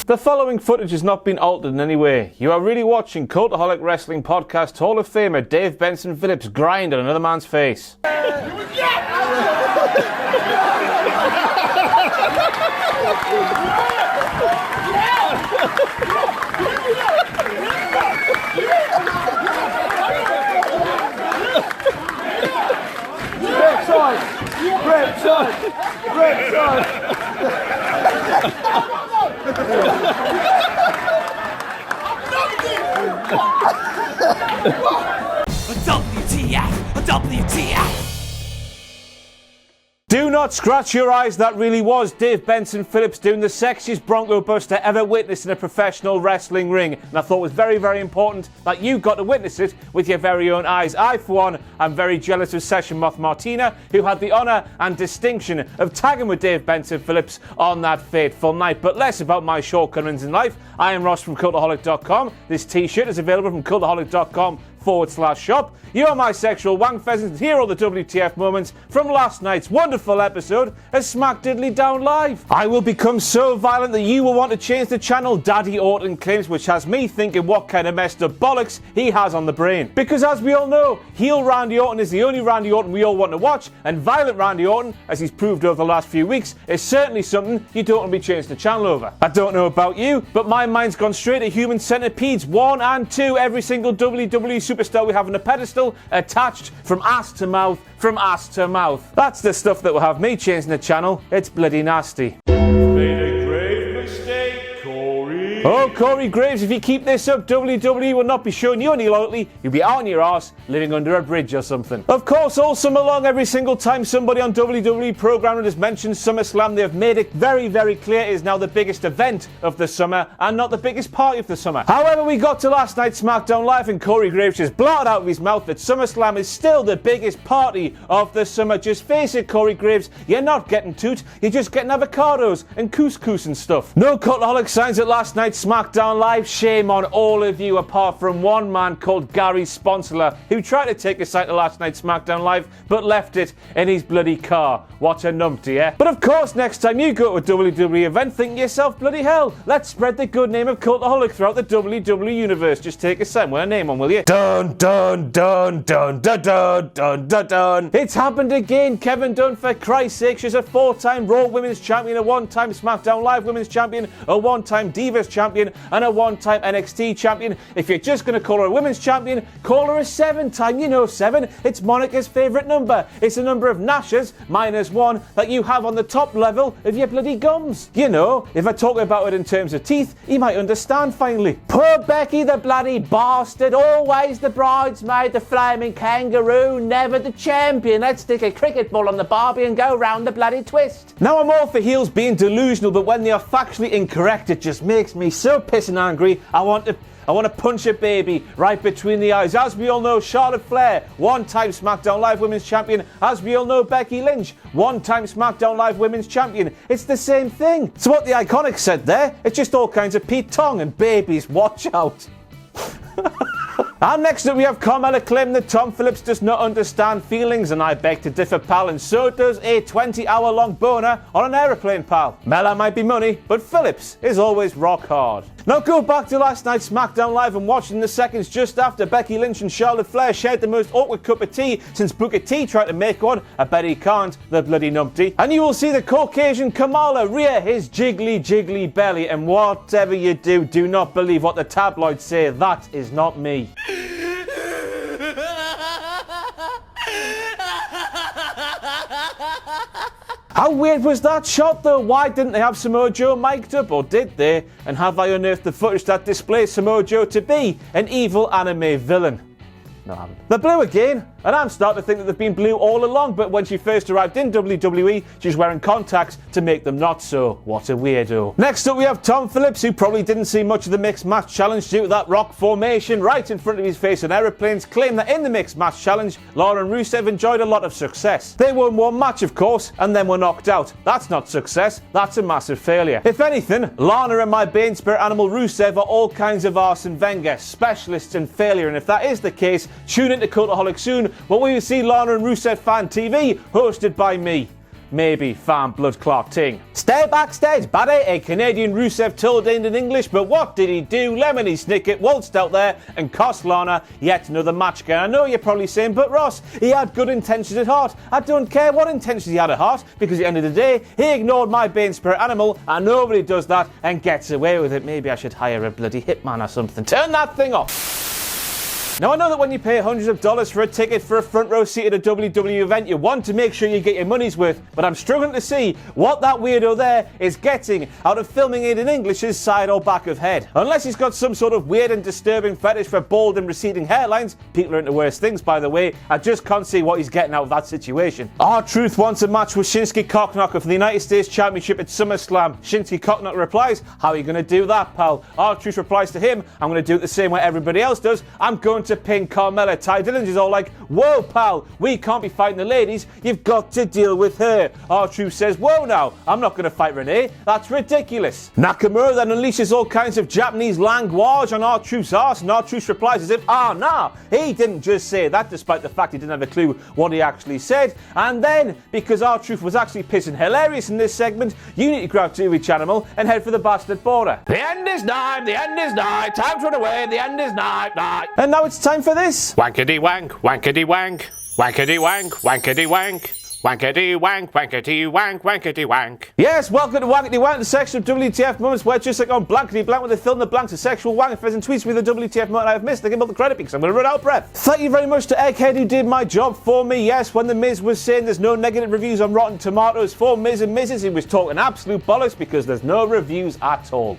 The following footage has not been altered in any way. You are really watching Cultaholic Wrestling Podcast Hall of Famer Dave Benson Phillips grind on another man's face. WTF! Do not scratch your eyes, that really was Dave Benson Phillips doing the sexiest Bronco Buster ever witnessed in a professional wrestling ring. And I thought it was very, very important that you got to witness it with your very own eyes. I, for one, am very jealous of Session Moth Martina, who had the honour and distinction of tagging with Dave Benson Phillips on that fateful night. But less about my shortcomings in life. I am Ross from Cultaholic.com. This t-shirt is available from Cultaholic.com/shop. You are my sexual wank pheasants. Here are the WTF moments from last night's wonderful episode of SmackDown Live. I will become so violent that you will want to change the channel, Daddy Orton claims, which has me thinking what kind of messed up bollocks he has on the brain. Because as we all know, heel Randy Orton is the only Randy Orton we all want to watch, and violent Randy Orton, as he's proved over the last few weeks, is certainly something you don't want to be changing the channel over. I don't know about you, but my mind's gone straight to Human Centipedes 1 and 2, every single WWE superstar we have on a pedestal, attached from ass to mouth, from ass to mouth. That's the stuff that will have me changing the channel. It's bloody nasty. Made a grave mistake, Corey. Oh, Corey Graves, if you keep this up, WWE will not be showing you any loyalty. You'll be out on your arse, living under a bridge or something. Of course, all summer long, every single time somebody on WWE programming has mentioned SummerSlam, they have made it very, very clear it is now the biggest event of the summer and not the biggest party of the summer. However, we got to last night's SmackDown Live and Corey Graves just blurted out of his mouth that SummerSlam is still the biggest party of the summer. Just face it, Corey Graves, you're not getting toot, you're just getting avocados and couscous and stuff. No Cultaholic signs at last night's SmackDown Live. Shame on all of you, apart from one man called Gary Sponsler, who tried to take a side to last night's SmackDown Live, but left it in his bloody car. What a numpty, eh? But of course, next time you go to a WWE event, think to yourself, bloody hell, let's spread the good name of Cultaholic throughout the WWE universe. Just take a sign with a name on, will you? Dun, dun, dun, dun, dun, dun, dun, dun, dun. It's happened again. Kevin Dunn, for Christ's sake, she's a 4-time Raw Women's Champion, a 1-time SmackDown Live Women's Champion, a 1-time Divas Champion, and a 1-time NXT Champion. If you're just going to call her a Women's Champion, call her a 7-time. You know 7. It's Monica's favourite number. It's a number of gnashes, -1, that you have on the top level of your bloody gums. You know, if I talk about it in terms of teeth, you might understand finally. Poor Becky, the bloody bastard. Always the bridesmaid, the flaming kangaroo, never the champion. Let's stick a cricket ball on the Barbie and go round the bloody twist. Now, I'm all for heels being delusional, but when they are factually incorrect, it just makes me so pissing angry. I want to punch a baby right between the eyes. As we all know, Charlotte Flair, 1-time SmackDown Live Women's Champion. As we all know, Becky Lynch, 1-time SmackDown Live Women's Champion. It's the same thing. So what the IIconics said there, it's just all kinds of Pete Tong and babies. Watch out. And next up we have Carmella claiming that Tom Phillips does not understand feelings, and I beg to differ, pal, and so does a 20-hour-long boner on an aeroplane, pal. Mella might be money, but Phillips is always rock hard. Now go back to last night's SmackDown Live and watch in the seconds just after Becky Lynch and Charlotte Flair shared the most awkward cup of tea since Booker T tried to make one. I bet he can't, the bloody numpty. And you will see the Caucasian Kamala rear his jiggly belly, and whatever you do, do not believe what the tabloids say. That is not me. How weird was that shot though? Why didn't they have Samoa Joe mic'd up, or did they? And have I unearthed the footage that displays Samoa Joe to be an evil anime villain? No, I haven't. They're blue again, and I'm starting to think that they've been blue all along, but when she first arrived in WWE, she was wearing contacts to make them not so. What a weirdo. Next up we have Tom Phillips, who probably didn't see much of the mixed match challenge due to that rock formation right in front of his face on aeroplanes, claimed that in the mixed match challenge, Lana and Rusev enjoyed a lot of success. They won one match, of course, and then were knocked out. That's not success, that's a massive failure. If anything, Lana and my Bane Spirit animal Rusev are all kinds of Arsene Wenger, specialists in failure, and if that is the case, tune into Cultaholic soon, when we will see Lana and Rusev Fan TV, hosted by me. maybe farm blood clot ting. Stay backstage, Baddy, a Canadian Rusev told in English, but what did he do? Lemony Snicket waltzed out there and cost Lana yet another match again. I know you're probably saying, but Ross, he had good intentions at heart. I don't care what intentions he had at heart, because at the end of the day, he ignored my Bane Spirit animal, and nobody does that and gets away with it. Maybe I should hire a bloody hitman or something. Turn that thing off. Now, I know that when you pay hundreds of dollars for a ticket for a front row seat at a WWE event, you want to make sure you get your money's worth, but I'm struggling to see what that weirdo there is getting out of filming it in English's side or back of head. Unless he's got some sort of weird and disturbing fetish for bald and receding hairlines. People are into worse things, by the way. I just can't see what he's getting out of that situation. R-Truth wants a match with Shinsuke Cockknocker for the United States Championship at SummerSlam. Shinsuke Cockknocker replies, how are you going to do that, pal? R-Truth replies to him, I'm going to do it the same way everybody else does. I'm going to pin Carmella. Ty Dillinger is all like, whoa, pal, we can't be fighting the ladies. You've got to deal with her. R-Truth says, whoa now, I'm not going to fight Renee. That's ridiculous. Nakamura then unleashes all kinds of Japanese language on R-Truth's arse, and R-Truth replies as if, nah, he didn't just say that, despite the fact he didn't have a clue what he actually said. And then, because R-Truth was actually pissing hilarious in this segment, you need to grab to each animal and head for the bastard border. The end is nigh, the end is nigh, time to run away, the end is nigh. And now it's time for this. Wankety wank, wankety wank, wankety wank, wankety wank. Wankety wank, wankety wank, wankety wank. Yes, welcome to Wankety Wank, the section of WTF Moments where just like on blankety blank when they fill in the blanks of sexual wank. If there's any tweets with the WTF moment I have missed, I give up the credit because I'm going to run out of breath. Thank you very much to Egghead who did my job for me. Yes, when the Miz was saying there's no negative reviews on Rotten Tomatoes for Miz and Mrs., he was talking absolute bollocks because there's no reviews at all.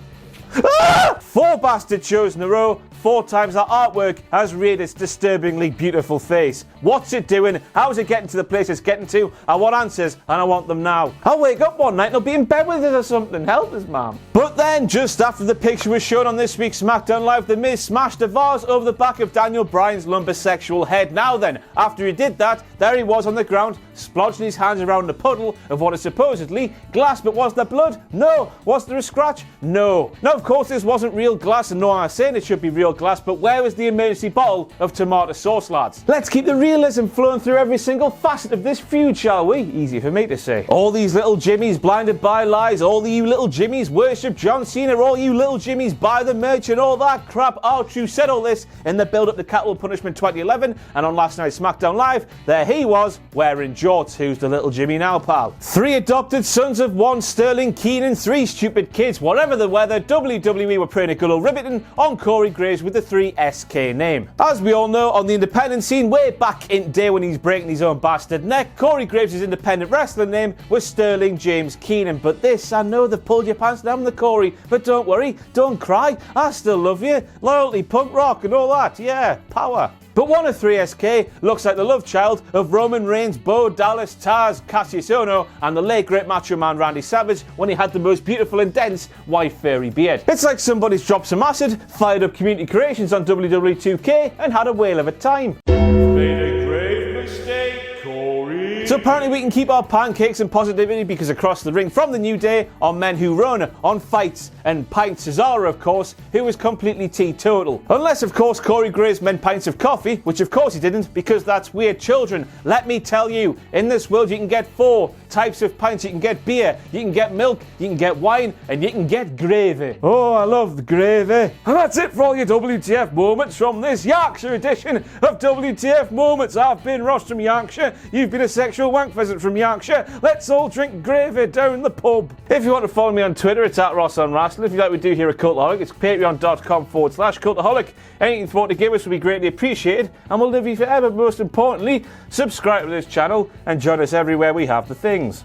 4 bastard shows in a row. 4 times our artwork has reared its disturbingly beautiful face. What's it doing? How is it getting to the place it's getting to? I want answers, and I want them now. I'll wake up one night and I'll be in bed with it or something. Help us, ma'am. But then, just after the picture was shown on this week's SmackDown Live, The Miz smashed a vase over the back of Daniel Bryan's lumbersexual head. Now then, after he did that, there he was on the ground, splodging his hands around a puddle of what is supposedly glass. But was there blood? No. Was there a scratch? No. Now, of course, this wasn't real glass, and no, I'm saying it should be real glass, but where was the emergency bottle of tomato sauce, lads? Let's keep the realism flowing through every single facet of this feud, shall we? Easy for me to say. All these little Jimmies blinded by lies, all you little Jimmies worship John Cena, all you little Jimmies buy the merch and all that crap. R-Truth said all this in the build-up to Capital Punishment 2011, and on last night's SmackDown Live, there he was, wearing jorts. Who's the little Jimmy now, pal? 3 adopted sons of 1 Sterling Keenan, 3 stupid kids. Whatever the weather, WWE were praying a good old ribbon on Corey Graves with the 3SK name. As we all know, on the independent scene way back in day when he's breaking his own bastard neck, Corey Graves' independent wrestling name was Sterling James Keenan. But this, I know they've pulled your pants down the Corey, but don't worry, don't cry, I still love you. Loyalty, punk rock and all that, yeah, power. But one of 3SK looks like the love child of Roman Reigns, Bo Dallas, Taz, Cassius Ohno, and the late great Macho Man Randy Savage when he had the most beautiful and dense white furry beard. It's like somebody's dropped some acid, fired up Community Creations on WWE 2K, and had a whale of a time. Made a grave mistake, Corey. So apparently we can keep our pancakes and positivity because across the ring from the New Day are men who run on fights and pints. Cesaro, of course, who was completely teetotal. Unless, of course, Corey Graves meant pints of coffee, which of course he didn't because that's weird children. Let me tell you, in this world you can get 4 types of pints. You can get beer, you can get milk, you can get wine, and you can get gravy. Oh, I love the gravy. And that's it for all your WTF moments from this Yorkshire edition of WTF Moments. I've been Ross from Yorkshire. You've been a sexual wank pheasant from Yorkshire. Let's all drink gravy down the pub. If you want to follow me on Twitter, it's @RossOnWrestling. If you like what we do here at Cultaholic, it's patreon.com/Cultaholic. Anything you thought to give us would be greatly appreciated, and we'll live you forever. Most importantly, subscribe to this channel and join us everywhere we have the things.